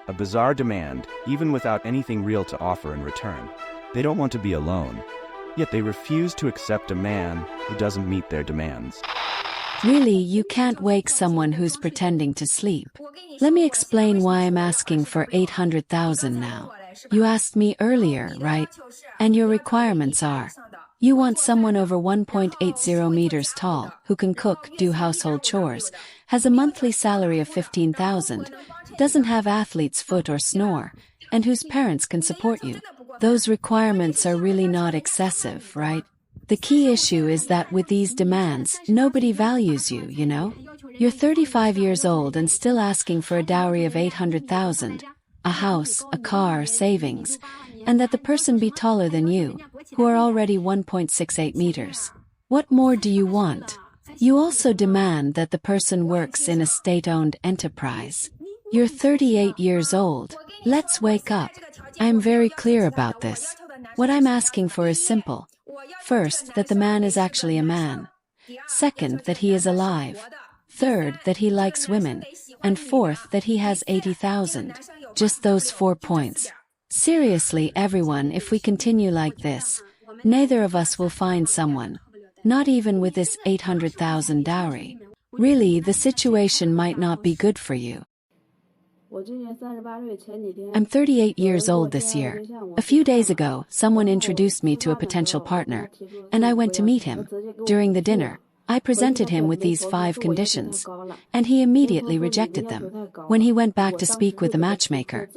A bizarre demand, even without anything real to offer in return. They don't want to be alone, yet they refuse to accept a man who doesn't meet their demands. Really, you can't wake someone who's pretending to sleep. Let me explain why I'm asking for 800,000 now. You asked me earlier, right? And your requirements are: you want someone over 1.80 meters tall, who can cook, do household chores, has a monthly salary of 15,000, doesn't have athlete's foot or snore, and whose parents can support you. Those requirements are really not excessive, right? The key issue is that with these demands, nobody values you, you know? You're 35 years old and still asking for a dowry of 800,000, a house, a car, savings, and that the person be taller than you, who are already 1.68 meters. What more do you want? You also demand that the person works in a state-owned enterprise. You're 38 years old. Let's wake up. I'm very clear about this. What I'm asking for is simple. First, that the man is actually a man. Second, that he is alive. Third, that he likes women. And fourth, that he has 80,000. Just those 4 points. Seriously, everyone, if we continue like this, neither of us will find someone. Not even with this 800,000 dowry. Really, the situation might not be good for you. I'm 38 years old this year. A few days ago, someone introduced me to a potential partner, and I went to meet him. During the dinner, I presented him with these 5 conditions, and he immediately rejected them. When he went back to speak with the matchmaker,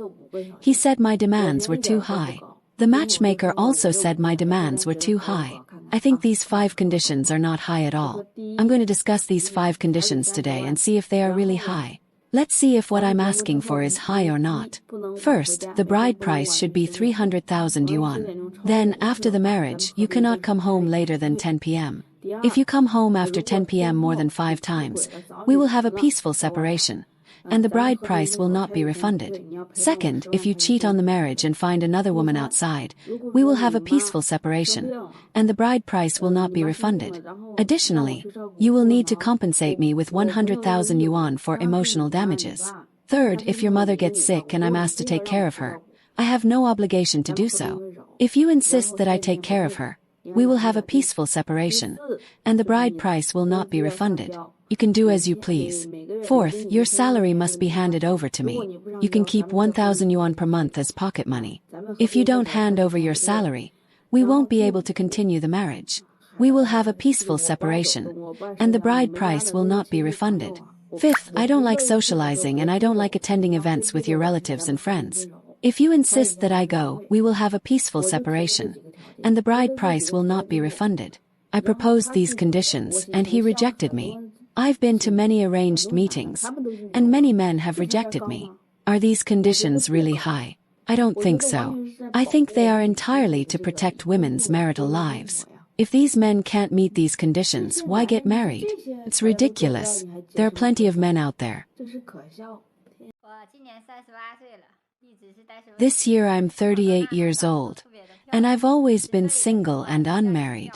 he said my demands were too high. The matchmaker also said my demands were too high. I think these 5 conditions are not high at all. I'm going to discuss these 5 conditions today and see if they are really high. Let's see if what I'm asking for is high or not. First, the bride price should be 300,000 yuan. Then, after the marriage, you cannot come home later than 10 p.m. If you come home after 10 p.m. more than 5 times, we will have a peaceful separation, and the bride price will not be refunded. Second, if you cheat on the marriage and find another woman outside, we will have a peaceful separation, and the bride price will not be refunded. Additionally, you will need to compensate me with 100,000 yuan for emotional damages. Third, if your mother gets sick and I'm asked to take care of her, I have no obligation to do so. If you insist that I take care of her, we will have a peaceful separation, and the bride price will not be refunded. You can do as you please. Fourth, your salary must be handed over to me. You can keep 1,000 yuan per month as pocket money. If you don't hand over your salary, we won't be able to continue the marriage. We will have a peaceful separation, and the bride price will not be refunded. Fifth, I don't like socializing and I don't like attending events with your relatives and friends. If you insist that I go, we will have a peaceful separation, and the bride price will not be refunded. I proposed these conditions, and he rejected me. I've been to many arranged meetings, and many men have rejected me. Are these conditions really high? I don't think so. I think they are entirely to protect women's marital lives. If these men can't meet these conditions, why get married? It's ridiculous. There are plenty of men out there. This year I'm 38 years old, and I've always been single and unmarried.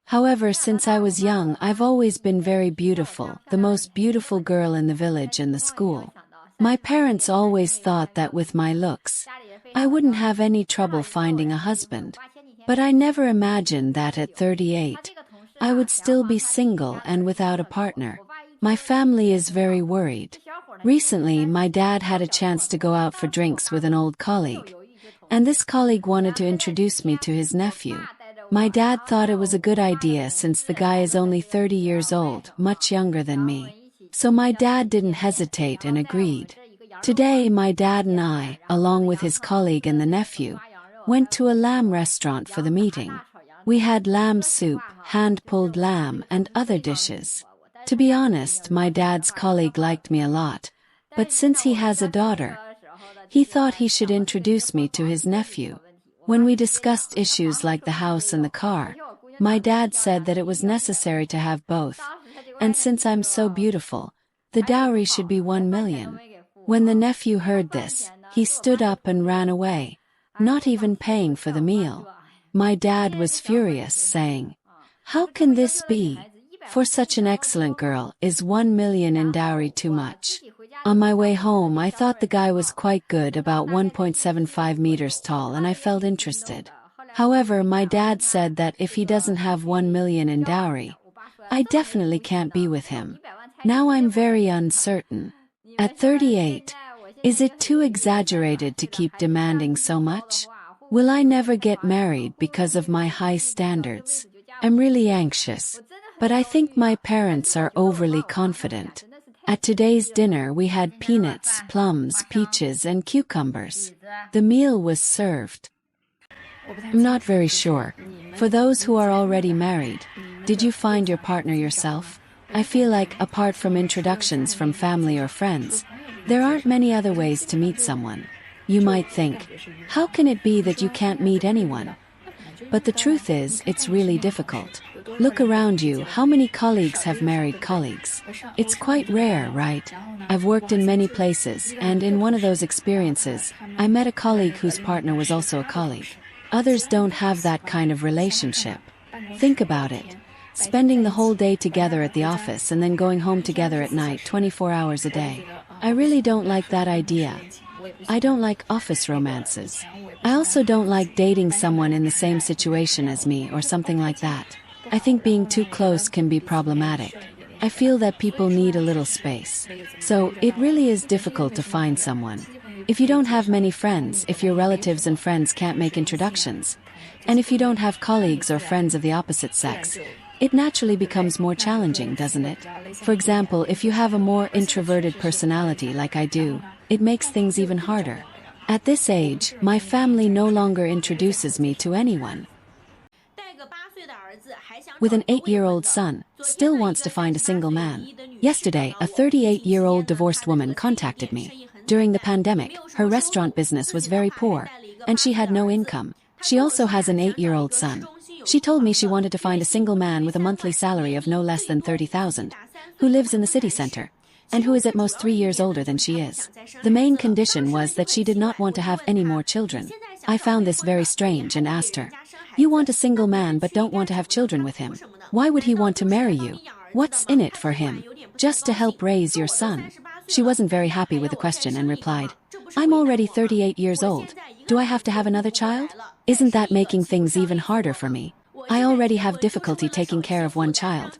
However, since I was young, I've always been very beautiful, the most beautiful girl in the village and the school. My parents always thought that with my looks, I wouldn't have any trouble finding a husband. But I never imagined that at 38, I would still be single and without a partner. My family is very worried. Recently, my dad had a chance to go out for drinks with an old colleague, and this colleague wanted to introduce me to his nephew. My dad thought it was a good idea since the guy is only 30 years old, much younger than me. So my dad didn't hesitate and agreed. Today, my dad and I, along with his colleague and the nephew, went to a lamb restaurant for the meeting. We had lamb soup, hand-pulled lamb, and other dishes. To be honest, my dad's colleague liked me a lot, but since he has a daughter, he thought he should introduce me to his nephew. When we discussed issues like the house and the car, my dad said that it was necessary to have both, and since I'm so beautiful, the dowry should be 1 million. When the nephew heard this, he stood up and ran away, not even paying for the meal. My dad was furious, saying, "How can this be? For such an excellent girl, is 1 million in dowry too much? On my way home, I thought the guy was quite good, about 1.75 meters tall, and I felt interested. However, my dad said that if he doesn't have 1 million in dowry, I definitely can't be with him. Now I'm very uncertain. At 38, is it too exaggerated to keep demanding so much? Will I never get married because of my high standards? I'm really anxious. But I think my parents are overly confident. At today's dinner we had peanuts, plums, peaches, and cucumbers. The meal was served. I'm not very sure. For those who are already married, did you find your partner yourself? I feel like, apart from introductions from family or friends, there aren't many other ways to meet someone. You might think, how can it be that you can't meet anyone? But the truth is, it's really difficult. Look around you, how many colleagues have married colleagues? It's quite rare, right? I've worked in many places, and in one of those experiences, I met a colleague whose partner was also a colleague. Others don't have that kind of relationship. Think about it. Spending the whole day together at the office and then going home together at night 24 hours a day. I really don't like that idea. I don't like office romances. I also don't like dating someone in the same situation as me or something like that. I think being too close can be problematic. I feel that people need a little space. So, it really is difficult to find someone. If you don't have many friends, if your relatives and friends can't make introductions, and if you don't have colleagues or friends of the opposite sex, it naturally becomes more challenging, doesn't it? For example, if you have a more introverted personality like I do, it makes things even harder. At this age, my family no longer introduces me to anyone. With an 8-year-old son, still wants to find a single man. Yesterday, a 38-year-old divorced woman contacted me. During the pandemic, her restaurant business was very poor, and she had no income. She also has an 8-year-old son. She told me she wanted to find a single man with a monthly salary of no less than 30,000, who lives in the city center, and who is at most 3 years older than she is. The main condition was that she did not want to have any more children. I found this very strange and asked her, "You want a single man but don't want to have children with him. Why would he want to marry you? What's in it for him? Just to help raise your son?" She wasn't very happy with the question and replied, "I'm already 38 years old. Do I have to have another child? Isn't that making things even harder for me? I already have difficulty taking care of one child.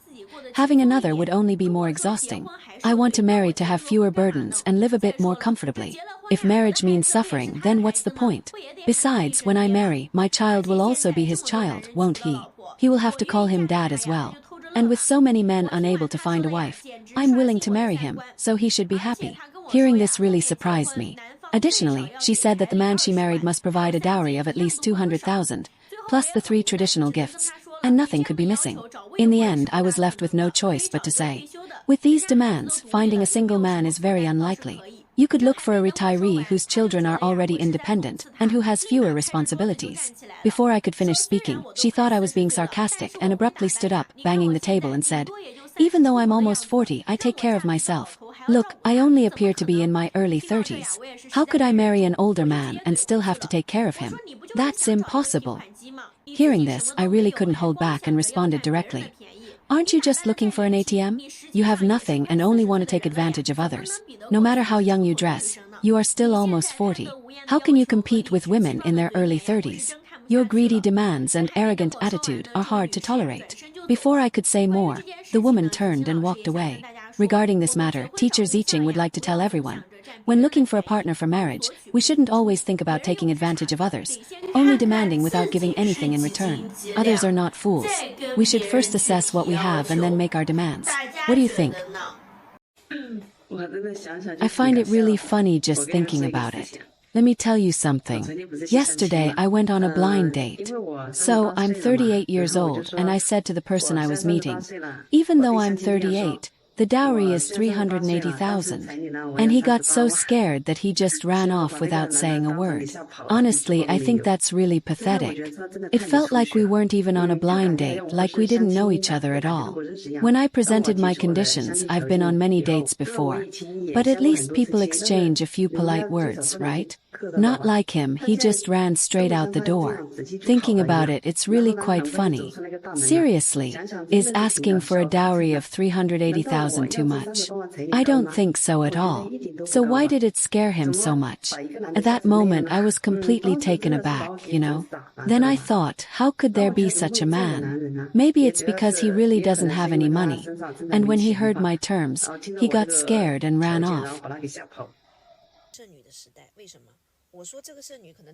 Having another would only be more exhausting. I want to marry to have fewer burdens and live a bit more comfortably. If marriage means suffering, then what's the point? Besides, when I marry, my child will also be his child, won't he? He will have to call him dad as well. And with so many men unable to find a wife, I'm willing to marry him, so he should be happy." Hearing this really surprised me. Additionally, she said that the man she married must provide a dowry of at least 200,000, plus the 3 traditional gifts, and nothing could be missing. In the end, I was left with no choice but to say, with these demands, finding a single man is very unlikely. You could look for a retiree whose children are already independent and who has fewer responsibilities. Before I could finish speaking, she thought I was being sarcastic and abruptly stood up, banging the table, and said, "Even though I'm almost 40, I take care of myself. Look, I only appear to be in my early 30s. How could I marry an older man and still have to take care of him? That's impossible." Hearing this, I really couldn't hold back and responded directly. "Aren't you just looking for an ATM? You have nothing and only want to take advantage of others. No matter how young you dress, you are still almost 40. How can you compete with women in their early 30s? Your greedy demands and arrogant attitude are hard to tolerate." Before I could say more, the woman turned and walked away. Regarding this matter, teacher Ziching would like to tell everyone, when looking for a partner for marriage, we shouldn't always think about taking advantage of others, only demanding without giving anything in return. Others are not fools. We should first assess what we have and then make our demands. What do you think? I find it really funny just thinking about it. Let me tell you something. Yesterday I went on a blind date. So I'm 38 years old, and I said to the person I was meeting, "Even though I'm 38, The dowry is 380,000. And he got so scared that he just ran off without saying a word. Honestly, I think that's really pathetic. It felt like we weren't even on a blind date, like we didn't know each other at all. When I presented my conditions, I've been on many dates before. But at least people exchange a few polite words, right? Not like him, he just ran straight out the door. Thinking about it, it's really quite funny. Seriously, is asking for a dowry of 380,000 too much? I don't think so at all. So why did it scare him so much? At that moment, I was completely taken aback, you know? Then I thought, how could there be such a man? Maybe it's because he really doesn't have any money. And when he heard my terms, he got scared and ran off.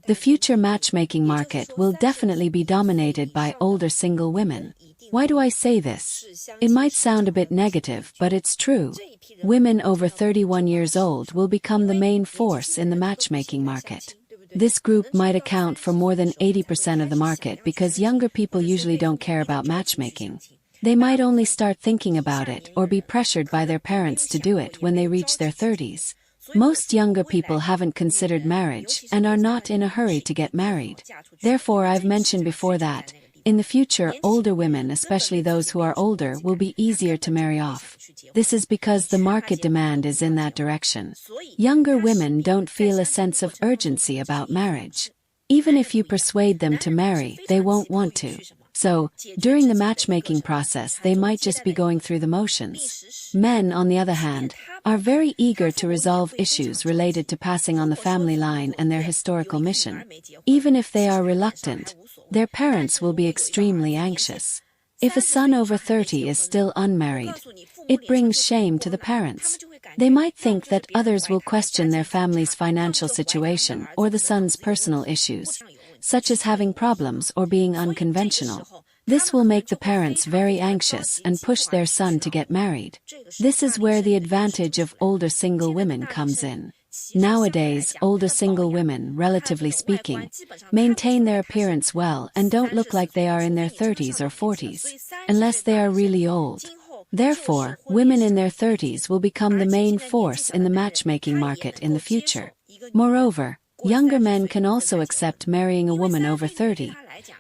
The future matchmaking market will definitely be dominated by older single women. Why do I say this? It might sound a bit negative, but it's true. Women over 31 years old will become the main force in the matchmaking market. This group might account for more than 80% of the market because younger people usually don't care about matchmaking. They might only start thinking about it or be pressured by their parents to do it when they reach their 30s. Most younger people haven't considered marriage and are not in a hurry to get married. Therefore, I've mentioned before that, in the future, older women, especially those who are older, will be easier to marry off. This is because the market demand is in that direction. Younger women don't feel a sense of urgency about marriage. Even if you persuade them to marry, they won't want to. So, during the matchmaking process, they might just be going through the motions. Men, on the other hand, are very eager to resolve issues related to passing on the family line and their historical mission. Even if they are reluctant, their parents will be extremely anxious. If a son over 30 is still unmarried, it brings shame to the parents. They might think that others will question their family's financial situation or the son's personal issues, such as having problems or being unconventional. This will make the parents very anxious and push their son to get married. This is where the advantage of older single women comes in. Nowadays, older single women, relatively speaking, maintain their appearance well and don't look like they are in their 30s or 40s, unless they are really old. Therefore, women in their 30s will become the main force in the matchmaking market in the future. Moreover, younger men can also accept marrying a woman over 30,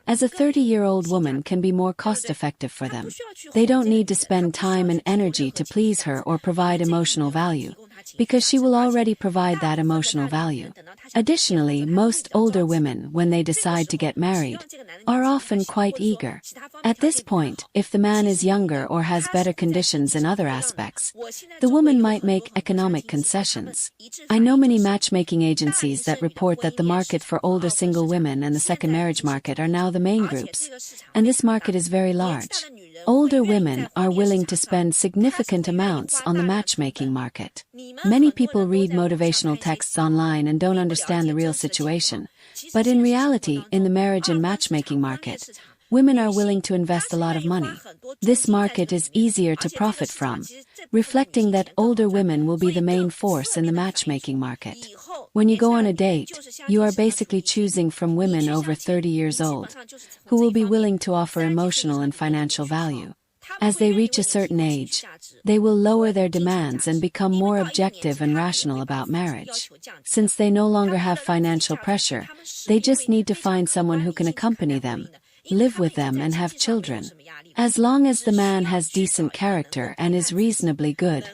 as a 30-year-old woman can be more cost-effective for them. They don't need to spend time and energy to please her or provide emotional value, because she will already provide that emotional value. Additionally, most older women, when they decide to get married, are often quite eager. At this point, if the man is younger or has better conditions in other aspects, the woman might make economic concessions. I know many matchmaking agencies that report that the market for older single women and the second marriage market are now the main groups, and this market is very large. Older women are willing to spend significant amounts on the matchmaking market. Many people read motivational texts online and don't understand the real situation. But in reality, in the marriage and matchmaking market, women are willing to invest a lot of money. This market is easier to profit from, reflecting that older women will be the main force in the matchmaking market. When you go on a date, you are basically choosing from women over 30 years old, who will be willing to offer emotional and financial value. As they reach a certain age, they will lower their demands and become more objective and rational about marriage. Since they no longer have financial pressure, they just need to find someone who can accompany them, live with them, and have children. As long as the man has decent character and is reasonably good,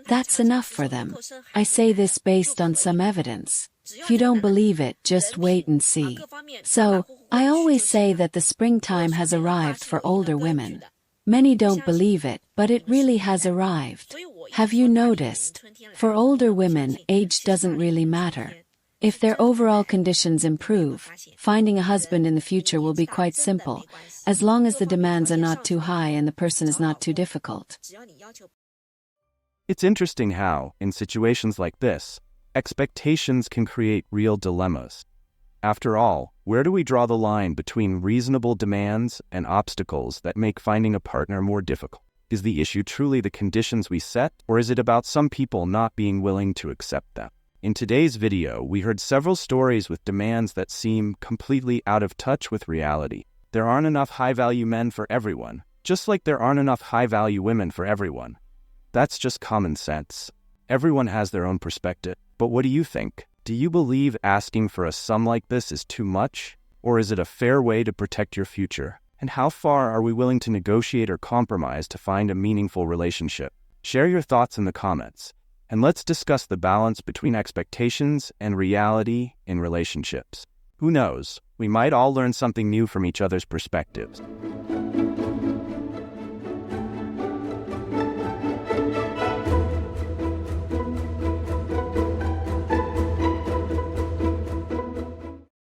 that's enough for them. I say this based on some evidence. If you don't believe it, just wait and see. So, I always say that the springtime has arrived for older women. Many don't believe it, but it really has arrived. Have you noticed? For older women, age doesn't really matter. If their overall conditions improve, finding a husband in the future will be quite simple, as long as the demands are not too high and the person is not too difficult. It's interesting how, in situations like this, expectations can create real dilemmas. After all, where do we draw the line between reasonable demands and obstacles that make finding a partner more difficult? Is the issue truly the conditions we set, or is it about some people not being willing to accept them? In today's video, we heard several stories with demands that seem completely out of touch with reality. There aren't enough high-value men for everyone, just like there aren't enough high-value women for everyone. That's just common sense. Everyone has their own perspective. But what do you think? Do you believe asking for a sum like this is too much? Or is it a fair way to protect your future? And how far are we willing to negotiate or compromise to find a meaningful relationship? Share your thoughts in the comments, and let's discuss the balance between expectations and reality in relationships. Who knows? We might all learn something new from each other's perspectives.